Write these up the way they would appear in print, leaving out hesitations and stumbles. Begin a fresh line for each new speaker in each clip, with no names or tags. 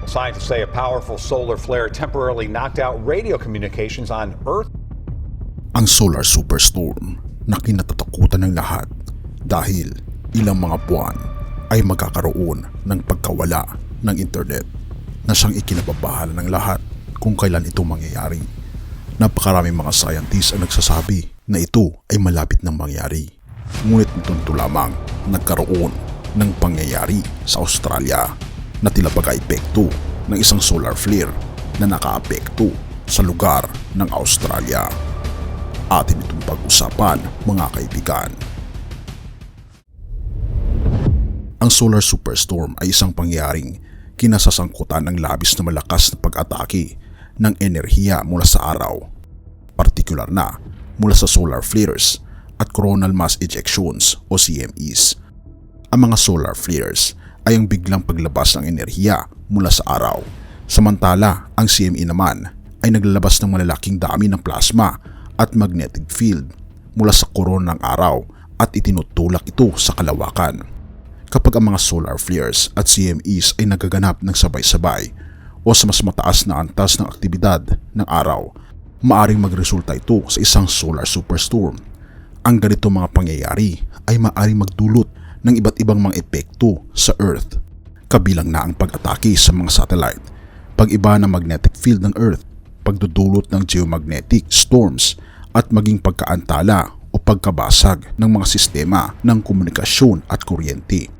Scientists say a powerful solar flare temporarily knocked out radio communications on Earth.
Ang solar superstorm na kinatatakutan ng lahat dahil ilang mga buwan ay magkakaroon ng pagkawala ng internet na siyang ikinababahala ng lahat kung kailan ito mangyayari. Napakaraming mga scientists ang nagsasabi na ito ay malapit nang mangyari. Ngunit nito lamang nagkaroon ng pangyayari sa Australia na tila pagka-epekto ng isang solar flare na nakaapekto sa lugar ng Australia. Atin itong pag-usapan, mga kaibigan. Ang solar superstorm ay isang pangyayaring kinasasangkutan ng labis na malakas na pag-atake ng enerhiya mula sa araw, partikular na mula sa solar flares at coronal mass ejections o CMEs. Ang mga solar flares ay ang biglang paglabas ng enerhiya mula sa araw, samantala ang CME naman ay naglalabas ng malalaking dami ng plasma at magnetic field mula sa korona ng araw at itinutulak ito sa kalawakan. Kapag ang mga solar flares at CMEs ay nagaganap ng sabay-sabay o sa mas mataas na antas ng aktibidad ng araw, maaring magresulta ito sa isang solar superstorm. Ang ganito mga pangyayari ay maaring magdulot ng iba't ibang mga epekto sa Earth, kabilang na ang pag-atake sa mga satellite, pag-iba ng magnetic field ng Earth, pagdudulot ng geomagnetic storms at maging pagkaantala o pagkabasag ng mga sistema ng komunikasyon at kuryente.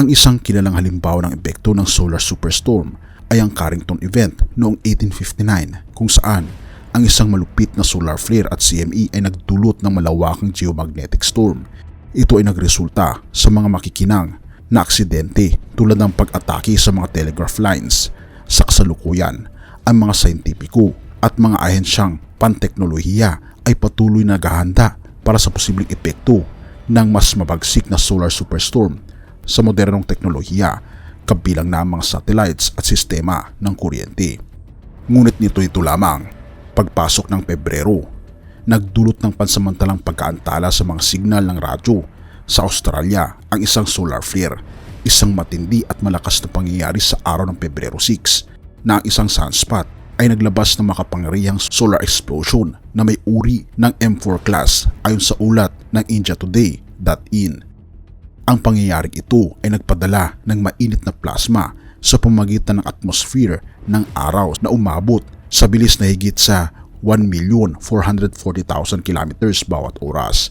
Ang isang kilalang halimbawa ng epekto ng solar superstorm ay ang Carrington event noong 1859 kung saan ang isang malupit na solar flare at CME ay nagdulot ng malawakang geomagnetic storm. Ito ay nagresulta sa mga makikinang na aksidente tulad ng pag-atake sa mga telegraph lines. Sa kasalukuyan, ang mga scientifico at mga ahensyang panteknolohiya ay patuloy na naghahanda para sa posibleng epekto ng mas mabagsik na solar superstorm sa modernong teknolohiya, kabilang na ang mga satellites at sistema ng kuryente. Ngunit ito lamang, pagpasok ng Pebrero, nagdulot ng pansamantalang pagkaantala sa mga signal ng radyo sa Australia ang isang solar flare, isang matindi at malakas na pangyayari sa araw ng Pebrero 6 na ang isang sunspot ay naglabas ng makapangyarihang solar explosion na may uri ng M4 class ayon sa ulat ng IndiaToday.in. Ang pangyayaring ito ay nagpadala ng mainit na plasma sa pamamagitan ng atmosphere ng araw na umabot sa bilis na higit sa 1,440,000 kilometers bawat oras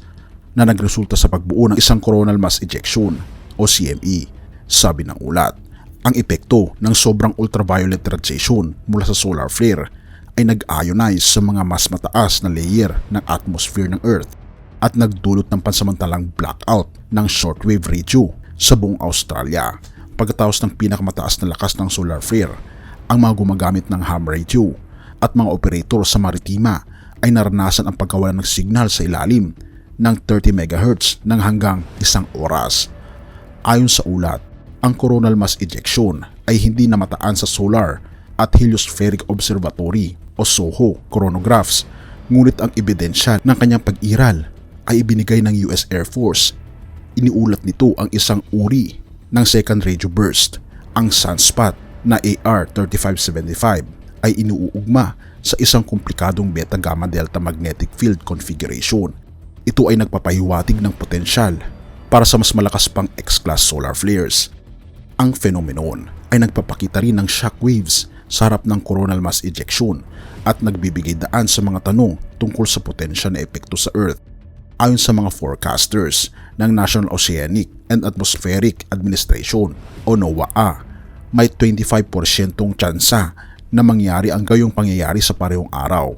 na nagresulta sa pagbuo ng isang coronal mass ejection o CME. Sabi ng ulat, ang epekto ng sobrang ultraviolet radiation mula sa solar flare ay nag-ionize sa mga mas mataas na layer ng atmosphere ng Earth at nagdulot ng pansamantalang blackout ng shortwave radio sa buong Australia. Pagkatapos ng pinakamataas na lakas ng solar flare, ang mga gumagamit ng ham radio at mga operator sa maritima ay naranasan ang pagkawala ng signal sa ilalim ng 30 MHz ng hanggang 1 oras. Ayon sa ulat, ang coronal mass ejection ay hindi namataan sa Solar at Heliospheric Observatory o SOHO coronagraphs, ngunit ang ebidensya ng kanyang pag-iral ay ibinigay ng US Air Force. Iniulat nito ang isang uri ng second radio burst, ang sunspot na AR-3575 ay inuugma sa isang komplikadong beta-gamma delta magnetic field configuration. Ito ay nagpapahiwatig ng potensyal para sa mas malakas pang X-class solar flares. Ang phenomenon ay nagpapakita rin ng shockwaves sa harap ng coronal mass ejection at nagbibigay daan sa mga tanong tungkol sa potensyal na epekto sa Earth. Ayon sa mga forecasters ng National Oceanic and Atmospheric Administration o NOAA, may 25% tsansa na mangyari ang gayong pangyayari sa parehong araw.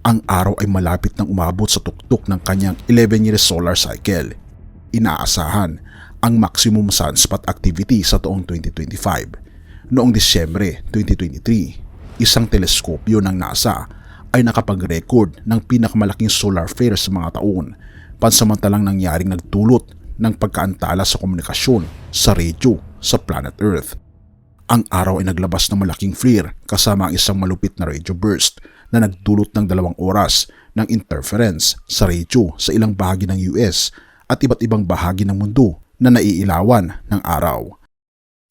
Ang araw ay malapit nang umabot sa tuktok ng kanyang 11-year solar cycle. Inaasahan ang maximum sunspot activity sa taong 2025. Noong Disyembre 2023, isang teleskopyo ng NASA ay nakapag-record ng pinakamalaking solar flare sa mga taon, pansamantalang nangyaring nagdulot ng pagkaantala sa komunikasyon sa radyo sa planet Earth. Ang araw ay naglabas ng malaking flare kasama ang isang malupit na radio burst na nagdulot ng 2 oras ng interference sa radyo sa ilang bahagi ng US at iba't ibang bahagi ng mundo na naiilawan ng araw.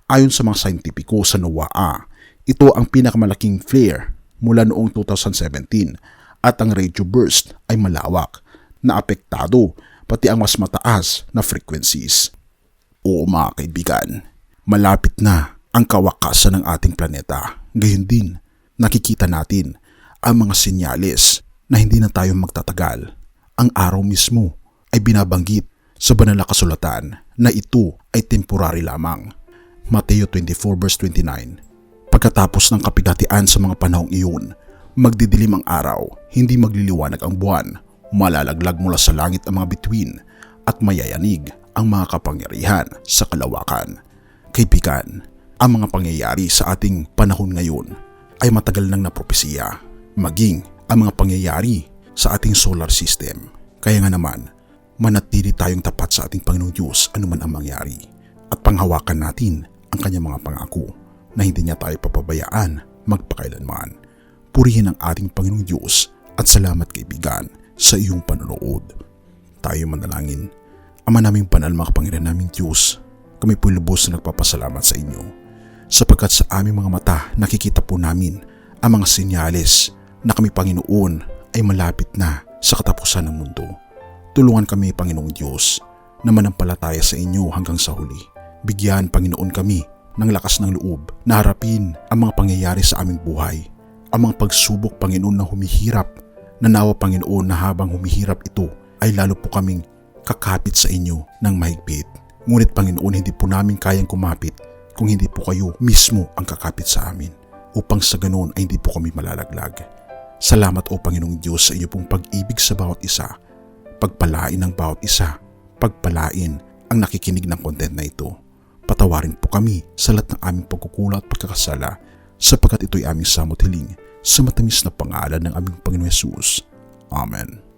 Ayon sa mga scientifico sa NOAA, Ito ang pinakamalaking flare mula noong 2017 at ang radio burst ay malawak na apektado pati ang mas mataas na frequencies. Oo mga kaibigan, malapit na ang kawakasan ng ating planeta. Gayon din, nakikita natin ang mga senyales na hindi na tayo magtatagal. Ang araw mismo ay binabanggit sa banal na kasulatan na ito ay temporary lamang. Mateo 24 verse 29. Pagkatapos ng kapigatian sa mga panahong iyon, magdidilim ang araw, hindi magliliwanag ang buwan, malalaglag mula sa langit ang mga bituin, at mayayanig ang mga kapangyarihan sa kalawakan. Kaibigan, ang mga pangyayari sa ating panahon ngayon ay matagal nang napropesiya, maging ang mga pangyayari sa ating solar system. Kaya nga naman, manatili tayong tapat sa ating Panginoong Diyos anuman ang mangyari at panghawakan natin ang kanyang mga pangako na hindi niya tayo papabayaan magpakailanman. Purihin ang ating Panginoong Diyos at salamat kaibigan sa iyong panonood. Tayo manalangin. Ama naming banal, mga Panginoon naming Diyos, kami po'y lubos na nagpapasalamat sa inyo sapagkat sa aming mga mata nakikita po namin ang mga senyales na kami Panginoon ay malapit na sa katapusan ng mundo. Tulungan kami Panginoong Diyos na manampalataya sa inyo hanggang sa huli. Bigyan Panginoon kami ng lakas ng loob na harapin ang mga pangyayari sa aming buhay. Ang mga pagsubok Panginoon na humihirap, na nawa Panginoon na habang humihirap ito ay lalo po kaming kakapit sa inyo ng mahigpit. Ngunit Panginoon, hindi po namin kayang kumapit kung hindi po kayo mismo ang kakapit sa amin, upang sa ganoon ay hindi po kami malalaglag. Salamat o Panginoong Diyos sa iyo pong pag-ibig sa bawat isa. Pagpalain ng bawat isa. Pagpalain ang nakikinig ng content na ito. Patawarin po kami sa lahat ng aming pagkukulang at pagkakasala, sapagkat ito'y aming samot hiling sa matamis na pangalan ng aming Panginoon Hesus. Amen.